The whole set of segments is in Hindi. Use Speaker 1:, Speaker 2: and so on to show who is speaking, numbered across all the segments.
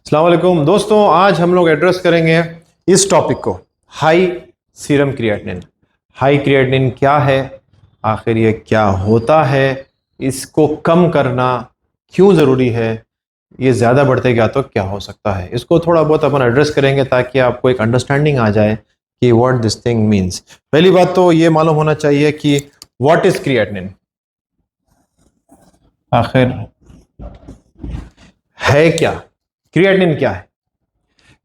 Speaker 1: अस्सलाम वालेकुम दोस्तों, आज हम लोग एड्रेस करेंगे इस टॉपिक को, high serum creatinine. High creatinine क्या है, आखिर ये क्या होता है, इसको कम करना क्यों ज़रूरी है, ये ज़्यादा बढ़ते गया तो क्या हो सकता है, इसको थोड़ा बहुत अपन एड्रेस करेंगे ताकि आपको एक अंडरस्टैंडिंग आ जाए कि व्हाट दिस थिंग मीन्स। पहली बात तो ये मालूम होना चाहिए कि व्हाट इज़ क्रिएटिनिन, आखिर है क्या, क्रिएटिनिन क्या है।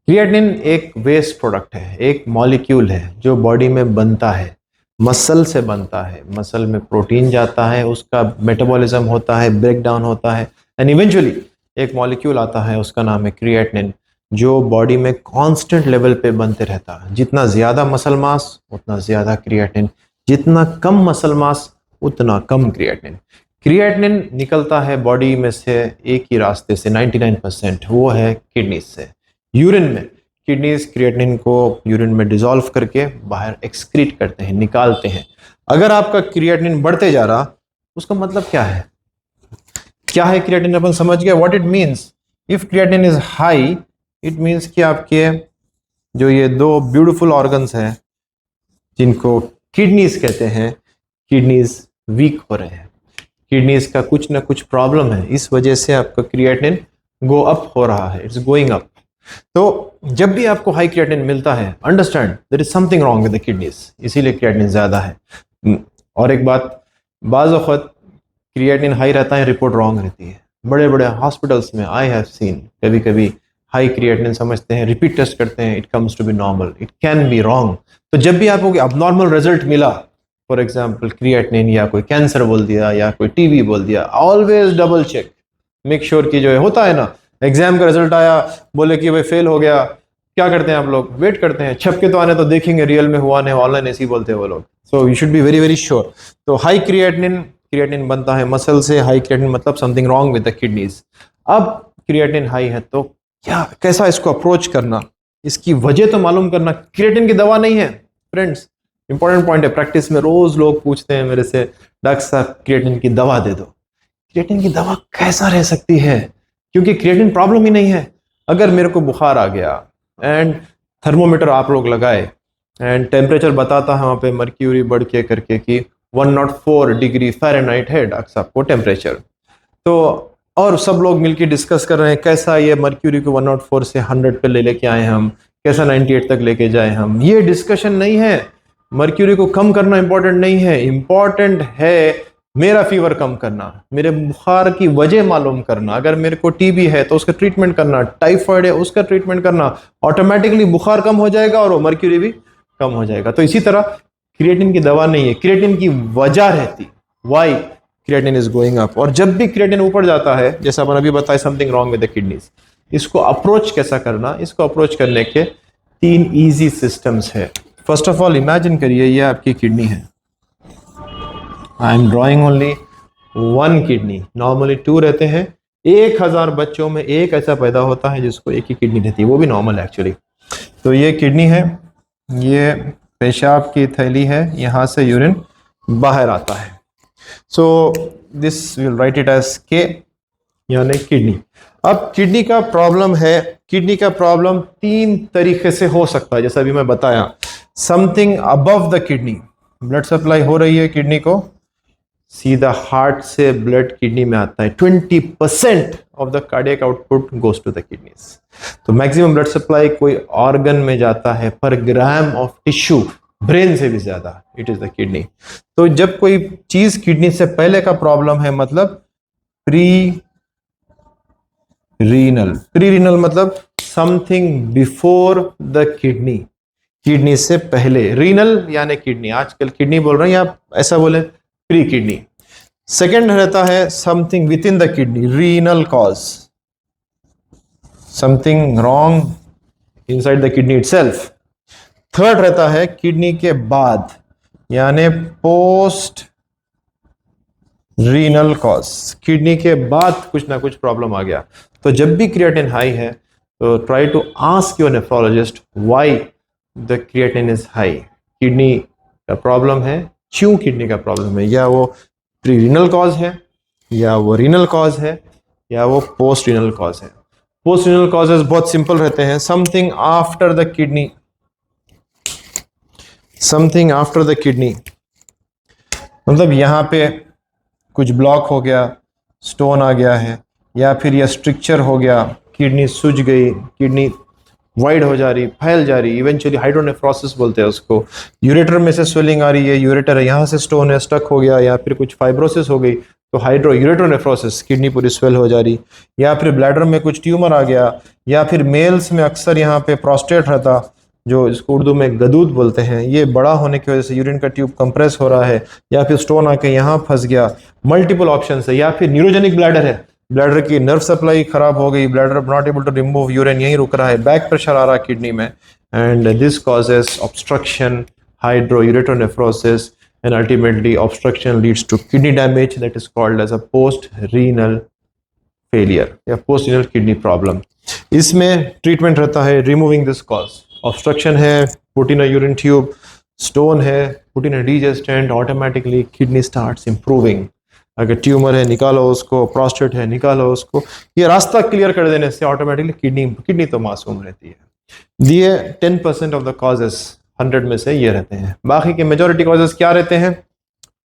Speaker 1: क्रिएटिनिन एक वेस्ट प्रोडक्ट है, एक मॉलिक्यूल है जो बॉडी में बनता है, मसल से बनता है, मसल में प्रोटीन जाता है, उसका मेटाबॉलिज्म होता है, ब्रेक डाउन होता है एंड इवेंचुअली एक मॉलिक्यूल आता है, उसका नाम है क्रिएटिनिन, जो बॉडी में कांस्टेंट लेवल पे बनते रहता है। जितना ज़्यादा मसल मास उतना ज़्यादा क्रिएटिनिन, जितना कम मसल मास उतना कम क्रिएटिनिन। क्रिएटिनिन निकलता है बॉडी में से एक ही रास्ते से 99%, वो है किडनी से, यूरिन में। किडनीज क्रिएटिनिन को यूरिन में डिसॉल्व करके बाहर एक्सक्रीट करते हैं, निकालते हैं। अगर आपका क्रिएटिनिन बढ़ते जा रहा, उसका मतलब क्या है, क्या है क्रिएटिनिन अपन समझ गए, what it means. If creatinine is high it means कि आपके जो ये दो ब्यूटीफुल ऑर्गन्स हैं जिनको किडनीज कहते हैं, किडनीज वीक हो रहे हैं, किडनीज का कुछ ना कुछ प्रॉब्लम है, इस वजह से आपका क्रिएटिनिन गो अप हो रहा है, इट्स गोइंग अप। तो जब भी आपको हाई क्रिएटिनिन मिलता है, understand there is something wrong with the kidneys, इसीलिए क्रिएटिनिन ज्यादा है। और एक बात, बाज़ वक़्त क्रिएटिनिन हाई रहता है, रिपोर्ट रॉन्ग रहती है। बड़े बड़े हॉस्पिटल्स में आई हैव सीन, कभी कभी हाई क्रिएटिनिन समझते हैं, रिपीट टेस्ट करते हैं, it comes to be normal, it can be wrong. तो जब भी आपको अबनॉर्मल रिजल्ट मिला, फॉर एग्जाम्पल क्रिएटिनिन या कोई कैंसर बोल दिया या कोई टीबी बोल दिया, always double check, make sure कि जो है होता है ना, एग्जाम का रिजल्ट आया, बोले कि भाई फेल हो गया, क्या करते हैं आप लोग, वेट करते हैं, छपके तो आने तो देखेंगे रियल में हुआ नहीं, ऑनलाइन ऐसे ही बोलते हैं वो लोग। So you should be very very sure. तो हाई क्रिएटिनिन, क्रिएटिनिन बनता है मसल से, हाई क्रिएटिनिन मतलब something wrong with the kidneys. अब क्रिएटिनिन हाई है तो क्या, कैसा इसको अप्रोच करना, इसकी वजह तो मालूम करना। क्रिएटिनिन की दवा नहीं है फ्रेंड्स, इंपॉर्टेंट पॉइंट है। प्रैक्टिस में रोज लोग पूछते हैं मेरे से, डॉक्टर साहब क्रिएटिनिन की दवा दे दो। क्रिएटिनिन की दवा कैसा रह सकती है, क्योंकि क्रिएटिनिन प्रॉब्लम ही नहीं है। अगर मेरे को बुखार आ गया एंड थर्मोमीटर आप लोग लगाए एंड टेम्परेचर बताता है वहाँ पे मर्क्यूरी बढ़ के करके कि 104 डिग्री फ़ारेनहाइट है डॉक्टर साहब को टेम्परेचर, तो और सब लोग मिलके डिस्कस कर रहे हैं कैसा ये मर्क्यूरी को 104 से 100 पे ले लेके आए हम, कैसा 98 तक लेके जाए हम। ये डिस्कशन नहीं है। मर्क्यूरी को कम करना इंपॉर्टेंट नहीं है, इंपॉर्टेंट है मेरा फीवर कम करना, मेरे बुखार की वजह मालूम करना। अगर मेरे को टीबी है तो उसका ट्रीटमेंट करना, टाइफाइड है उसका ट्रीटमेंट करना, ऑटोमेटिकली बुखार कम हो जाएगा और वो मर्क्यूरी भी कम हो जाएगा। तो इसी तरह क्रिएटिनिन की दवा नहीं है, क्रिएटिनिन की वजह रहती, why creatinine is going up. और जब भी क्रिएटिनिन ऊपर जाता है, जैसा मैंने अभी बताया, something wrong with the kidneys. इसको अप्रोच कैसा करना, इसको अप्रोच करने के 3 इजी सिस्टम्स है। फर्स्ट ऑफ ऑल इमेजिन करिए ये आपकी किडनी है, I am drawing only 1 kidney, normally 2 रहते हैं, 1000 बच्चों में एक ऐसा पैदा होता है जिसको एक ही किडनी रहती है, वो भी नॉर्मल एक्चुअली। तो ये किडनी है, ये पेशाब की थैली है, यहाँ से यूरिन बाहर आता है। So this will write it as K, यानी किडनी। अब किडनी का प्रॉब्लम है, किडनी का प्रॉब्लम 3 तरीके से हो सकता है, जैसा अभी मैं बताया। Something above the kidney, blood supply हो रही है किडनी को, सीधा हार्ट से ब्लड किडनी में आता है, 20% of the cardiac output goes to the kidneys. तो मैक्सिमम ब्लड सप्लाई कोई ऑर्गन में जाता है पर ग्राम ऑफ टिश्यू, ब्रेन से भी ज्यादा, इट इज द किडनी। तो जब कोई चीज किडनी से पहले का प्रॉब्लम है, मतलब प्री रीनल, प्री रीनल मतलब something before the kidney, kidney से पहले, रीनल यानी किडनी, आजकल किडनी बोल रहे हैं, आप ऐसा बोले प्री किडनी। सेकेंड रहता है something with in the kidney, renal cause, something wrong inside the kidney itself. Third रहता है किडनी के बाद, यानी पोस्ट रीनल कॉज, किडनी के बाद कुछ ना कुछ प्रॉब्लम आ गया। तो जब भी क्रिएटिनिन हाई है तो try to ask your nephrologist why the creatinine is high. Kidney का प्रॉब्लम है, क्यों किडनी का प्रॉब्लम है, या वो प्री रीनल कॉज है, या वो रीनल कॉज है, या वो पोस्ट रीनल कॉज है। पोस्ट रीनल कॉजेज बहुत सिंपल रहते हैं, something after the kidney, something after the kidney, मतलब यहाँ पे कुछ ब्लॉक हो गया, स्टोन आ गया है, या फिर यह स्ट्रक्चर हो गया, किडनी सूज गई, किडनी वाइड हो जा रही, फैल जा रही, इवेंचुअली हाइड्रोनेफ्रोसिस बोलते हैं उसको, यूरेटर में से स्वेलिंग आ रही है, यूरेटर है यहाँ से स्टोन है स्टक हो गया, या फिर कुछ फाइब्रोसिस हो गई तो यूरेटोनेफ्रोसिस, किडनी पूरी स्वेल हो जा रही, या फिर ब्लैडर में कुछ ट्यूमर आ गया, या फिर मेल्स में अक्सर यहाँ पे प्रोस्टेट रहता, जो इसको उर्दू में गदूद बोलते हैं, ये बड़ा होने की वजह से यूरिन का ट्यूब कंप्रेस हो रहा है, या फिर स्टोन आके यहाँ फंस गया, मल्टीपल ऑप्शन है, या फिर न्यूरोजेनिक ब्लैडर है, ब्लैडर की नर्व सप्लाई खराब हो गई, bladder not able to remove urine, यहीं रुक रहा है, बैक प्रेशर आ रहा है किडनी में, and this causes obstruction, hydroureteronephrosis, and ultimately obstruction leads to kidney damage that is called as a post renal failure या post renal kidney problem. इसमें ट्रीटमेंट रहता है रिमूविंग दिस कॉज, ऑब्स्ट्रक्शन है, put in a urine tube, stone है, put in a DJ stent, automatically kidney starts improving, अगर ट्यूमर है निकालो उसको, प्रोस्टेट है निकालो उसको, ये रास्ता क्लियर कर देने से ऑटोमेटिकली किडनी तो मासूम रहती है। दिए 10% ऑफ द कॉजेस 100 में से ये रहते हैं, बाकी के मेजॉरिटी कॉजेस क्या रहते हैं?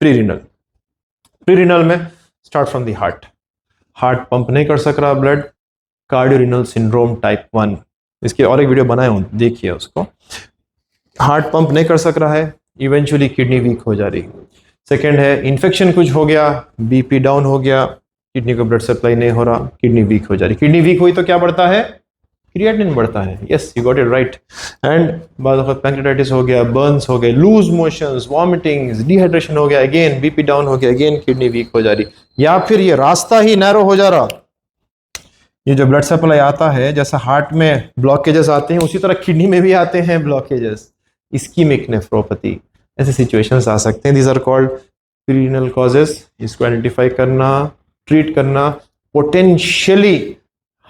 Speaker 1: प्री रीनल में start from the heart pump नहीं कर सक रहा ब्लड, कार्डियोरीनल सिंड्रोम टाइप 1, इसके और एक वीडियो बनाए हूं, देखिए उसको, हार्ट पंप नहीं कर सक रहा है, इवेंचुअली किडनी वीक हो जा रही। सेकेंड है इन्फेक्शन कुछ हो गया, बीपी डाउन हो गया, किडनी को ब्लड सप्लाई नहीं हो रहा, किडनी वीक हो जा रही, किडनी वीक हुई तो क्या बढ़ता है? क्रिएटिनिन बढ़ता है, yes you got it right. And बाद वक्त पैंक्रेटाइटिस हो गया, बर्न्स हो गए, लूज मोशंस, वॉमिटिंग्स, डिहाइड्रेशन हो गया, अगेन बीपी डाउन हो गया, अगेन किडनी वीक हो जा रही, या फिर ये रास्ता ही नैरो हो जा रहा, ये जो ब्लड सप्लाई आता है, जैसा हार्ट में ब्लॉकेजेस आते हैं उसी तरह किडनी में भी आते हैं ब्लॉकेजेस, इस्कीमिक नेफ्रोपैथी, ऐसे सिचुएशंस आ सकते हैं। These are called prerenal causes. इसको आइडेंटिफाई करना, ट्रीट करना, पोटेंशियली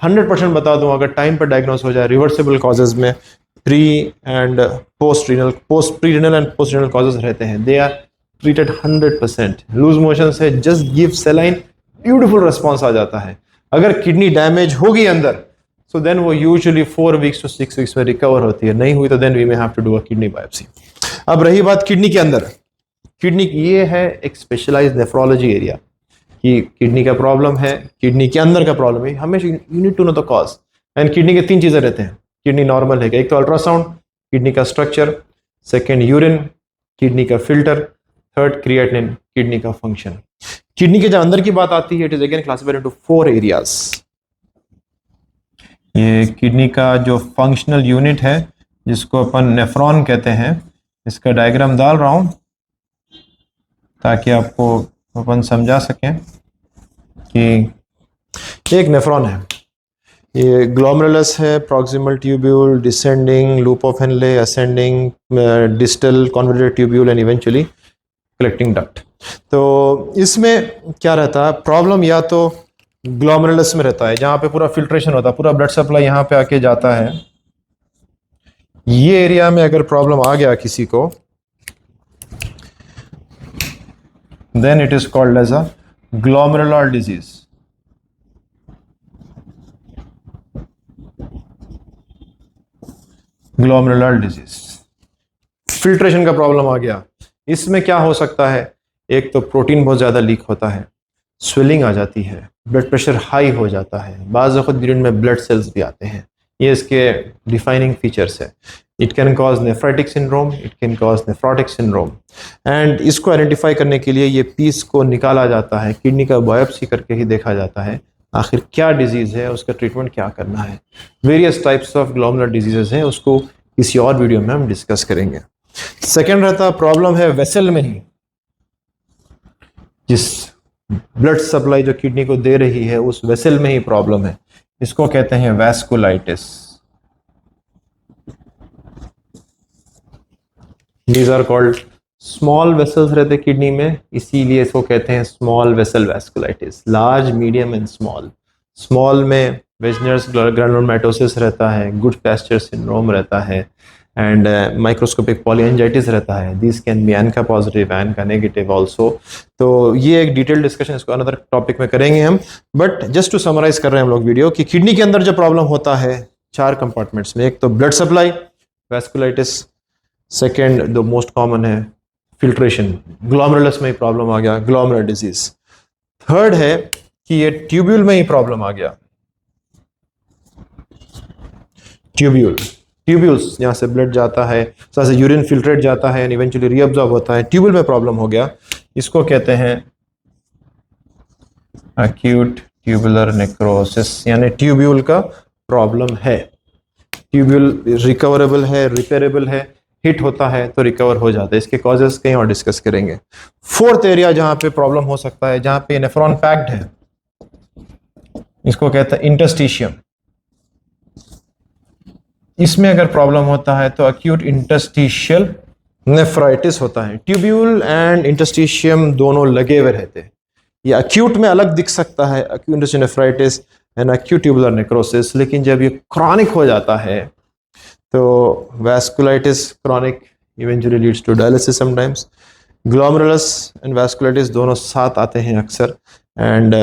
Speaker 1: 100% बता दूं अगर टाइम पर डायग्नोस हो जाए, रिवर्सिबल कॉजेज में pre and post renal, pre renal and post renal causes रहते हैं, they are treated 100%। Loose motion से just give saline, beautiful response आ जाता है। अगर किडनी डैमेज होगी अंदर, सो देन वो यूजुअली 4 वीक्स to 6 वीक्स में रिकवर होती है, नहीं हुई तो then we may have to do a kidney biopsy. अब रही बात किडनी के अंदर, किडनी ये है एक स्पेशलाइज्ड नेफ्रोलॉजी एरिया, कि किडनी का प्रॉब्लम है, किडनी के अंदर का प्रॉब्लम है, हमेशा you need to know the cause. And kidney के 3 चीजें रहते हैं, किडनी नॉर्मल है, एक तो अल्ट्रासाउंड, किडनी का स्ट्रक्चर, सेकेंड यूरिन, किडनी का फिल्टर, थर्ड क्रिएटिनिन, किडनी का फंक्शन। किडनी के जब अंदर की बात आती है, it is again classified into 4 areas. ये किडनी का जो फंक्शनल यूनिट है, जिसको अपन नेफ्रॉन कहते हैं, इसका डायग्राम डाल रहा हूं ताकि आपको अपन समझा सकें कि एक नेफ्रॉन है, ये ग्लोमेरुलस है, proximal tubule, descending, loop of Henle, ascending, distal convoluted tubule and eventually collecting duct. तो इसमें क्या रहता है प्रॉब्लम, या तो ग्लोमेरुलस में रहता है जहां पे पूरा फिल्ट्रेशन होता है, पूरा ब्लड सप्लाई यहां पे आके जाता है, ये एरिया में अगर प्रॉब्लम आ गया किसी को, then it is called as a glomerular disease. Glomerular disease, filtration का प्रॉब्लम आ गया, इसमें क्या हो सकता है? एक तो प्रोटीन बहुत ज्यादा लीक होता है, स्वेलिंग आ जाती है, ब्लड प्रेशर हाई हो जाता है, बाज़ वक़्त यूरिन में ब्लड सेल्स भी आते हैं, ये इसके डिफाइनिंग फीचर्स है। It can cause nephritic syndrome, it can cause nephrotic syndrome. And इसको आइडेंटिफाई करने के लिए ये पीस को निकाला जाता है, किडनी का बायोप्सी करके ही देखा जाता है आखिर क्या डिजीज है, उसका ट्रीटमेंट क्या करना है। Various types of glomerular diseases हैं, उसको किसी और वीडियो में हम डिस्कस करेंगे। सेकेंड रहता प्रॉब्लम है वेसल में ही, जिस ब्लड सप्लाई जो किडनी को दे रही है उस वेसल में ही प्रॉब्लम है, इसको कहते हैं vasculitis. These are called small vessels रहते किडनी में, इसीलिए इसको कहते हैं small vessel vasculitis. Large, medium and small. Small में वेजनर्स ग्रैनुलोमैटोसिस रहता है, गुड पैस्चर सिंड्रोम रहता है, एंड माइक्रोस्कोपिक पॉलीएंजाइटिस रहता है, this can be ANCA positive, ANCA negative also. तो ये एक डिटेल डिस्कशन इसको अनदर टॉपिक में करेंगे हम, बट जस्ट टू समराइज कर रहे हैं हम लोग वीडियो कि किडनी के अंदर जो प्रॉब्लम होता है 4 कंपार्टमेंट्स में, एक तो ब्लड सप्लाई, वैस्कुलाइटिस, सेकेंड जो मोस्ट कॉमन है फिल्ट्रेशन, ग्लोमेरुलस में ही प्रॉब्लम आ गया, ग्लोमेरुलर डिजीज। थर्ड है कि ये ट्यूब्यूल में ही प्रॉब्लम आ गया, ट्यूब्यूल्स यहाँ से ब्लड जाता है, से यूरिन फिल्ट्रेट जाता है एंड इवेंचुअली रीअब्जॉर्ब होता है, ट्यूब्यूल में प्रॉब्लम हो गया, इसको कहते हैं एक्यूट ट्यूबुलर नेक्रोसिस, यानी ट्यूब्यूल का प्रॉब्लम है। ट्यूब्यूल रिकवरेबल है, रिपेयरेबल है, हिट होता है तो रिकवर हो जाता है। इसके कॉजेस कहीं और डिस्कस करेंगे। फोर्थ एरिया जहां पे प्रॉब्लम हो सकता है, जहां पे नेफ्रॉन पैक्ड है, इसको कहते हैं इंटरस्टिशियम। इसमें अगर प्रॉब्लम होता है तो एक्यूट इंटरस्टिशियल नेफ्राइटिस होता है। ट्यूब्यूल एंड इंटरस्टिशियम दोनों लगे हुए रहते हैं। ये एक्यूट में अलग दिख सकता है, acute interstitial nephritis and acute tubular necrosis, लेकिन जब ये क्रॉनिक हो जाता है तो vasculitis chronic eventually leads to dialysis sometimes. Glomerulus and vasculitis दोनों साथ आते हैं अक्सर, एंड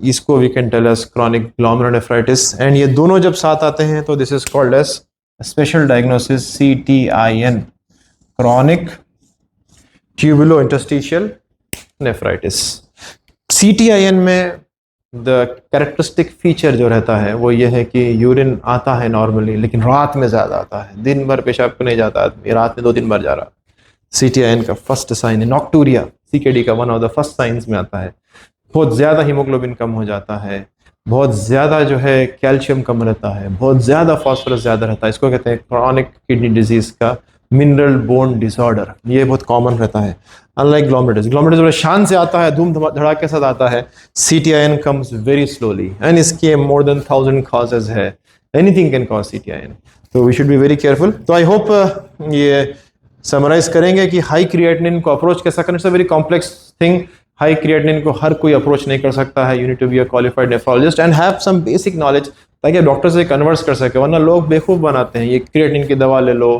Speaker 1: इसको we can tell as chronic glomerular nephritis, and ये दोनों जब साथ आते हैं तो this is called as special diagnosis CTIN, chronic tubulo interstitial nephritis. CTIN में द कैरेक्टरिस्टिक फीचर जो रहता है वो ये है कि यूरिन आता है नॉर्मली, लेकिन रात में ज़्यादा आता है, दिन भर पेशाब को नहीं जाता आदमी, रात में 2-3 बार जा रहा। CTIN का फर्स्ट साइन है नॉक्टूरिया, CKD का one of the first science में आता है। बहुत ज़्यादा हीमोग्लोबिन कम हो जाता है, बहुत ज़्यादा जो है कैल्शियम कम रहता है, बहुत ज़्यादा फॉस्फोरस ज़्यादा रहता है। इसको कहते हैं क्रॉनिक किडनी डिजीज़ का मिनरल बोन डिसऑर्डर, ये बहुत कॉमन रहता है। अनलाइक ग्लोमेरुलस, ग्लोमेरुलस बड़े शान से आता है, धूम धड़ाके के साथ आता है। CTIN comes very slowly and इसके मोर देन 1000 कॉजेज है, एनीथिंग कैन कॉज CTIN, तो we should be very careful. तो आई होप ये समराइज करेंगे कि हाई क्रिएटिनिन को अप्रोच कैसा करना। It's a very complex thing. High creatinine को हर कोई अप्रोच नहीं कर सकता है, you need to be a qualified nephrologist and have some basic knowledge, ताकि आप डॉक्टर से कन्वर्स कर सके, वरना लोग बेवकूफ़ बनाते हैं, ये क्रिएटिनिन की दवा ले लो,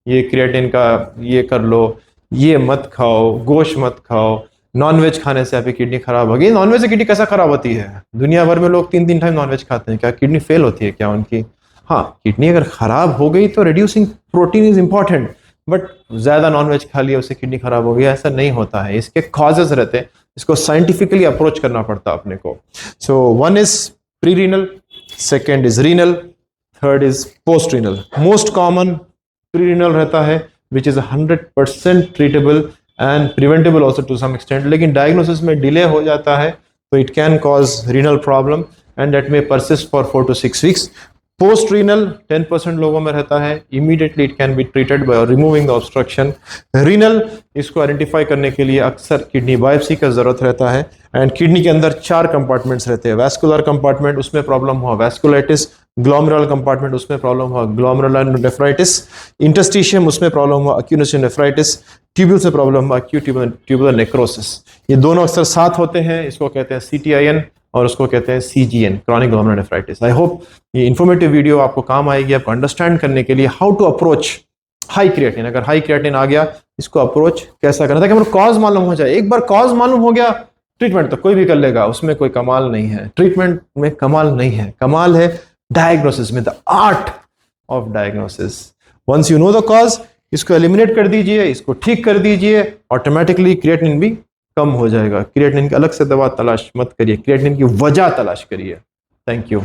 Speaker 1: ये क्रिएटिन का ये कर लो, ये मत खाओ, गोश्त मत खाओ, नॉनवेज खाने से आपकी किडनी खराब होगी। नॉनवेज से किडनी कैसा खराब होती है? दुनिया भर में लोग 3-3 टाइम नॉनवेज खाते हैं, क्या किडनी फेल होती है क्या उनकी? हाँ, किडनी अगर खराब हो गई तो reducing protein is important, but ज्यादा नॉनवेज खा लिया उससे किडनी खराब हो गई, ऐसा नहीं होता है। इसके कॉजेज रहते हैं, इसको साइंटिफिकली अप्रोच करना पड़ता है अपने को। So one is pre renal, second is renal, third is post renal. Most common pre renal रहता है, which is 100% treatable and preventable also to some extent, लेकिन diagnosis में delay हो जाता है तो it can cause renal problem and that may persist for 4 to 6 weeks. Post renal 10% लोगों में रहता है, immediately it can be treated by removing the obstruction. Renal, इसको आइडेंटिफाई करने के लिए अक्सर किडनी बायोप्सी का जरूरत रहता है, एंड किडनी के अंदर 4 कंपार्टमेंट्स रहते हैं। वैस्कुलर कंपार्टमेंट, उसमें प्रॉब्लम हुआ वैस्कुलाइटिस, ग्लोमेरुलर कंपार्टमेंट, उसमें प्रॉब्लम हुआ ग्लोमेरुलर नेफ्राइटिस, इंटरस्टिशियम, उसमें प्रॉब्लम हुआ एक्यूट इंटरस्टिशियल नेफ्राइटिस, ट्यूब्यूल से प्रॉब्लम हुआ एक्यूट ट्यूबुलर नेक्रोसिस। ये दोनों अक्सर साथ होते हैं, इसको कहते हैं CTIN और उसको कहते हैं CGN, chronic glomerular nephritis. I hope ये इन्फॉर्मेटिव वीडियो आपको काम आएगी, आपको अंडरस्टैंड करने के लिए how to approach high creatinine. अगर हाई क्रिएटिनिन आ गया, इसको अप्रोच कैसा करना, ताकि हमें कॉज मालूम हो जाए। एक बार कॉज मालूम हो गया, ट्रीटमेंट तो कोई भी कर लेगा, उसमें कोई कमाल नहीं है, ट्रीटमेंट में कमाल नहीं है, कमाल है डायग्नोसिस में, the art of diagnosis. Once you know the cause, इसको एलिमिनेट कर दीजिए, इसको ठीक कर दीजिए, ऑटोमेटिकली क्रिएटिनिन भी कम हो जाएगा। क्रिएटिनिन की अलग से दवा तलाश मत करिए, क्रिएटिनिन की वजह तलाश करिए। Thank you.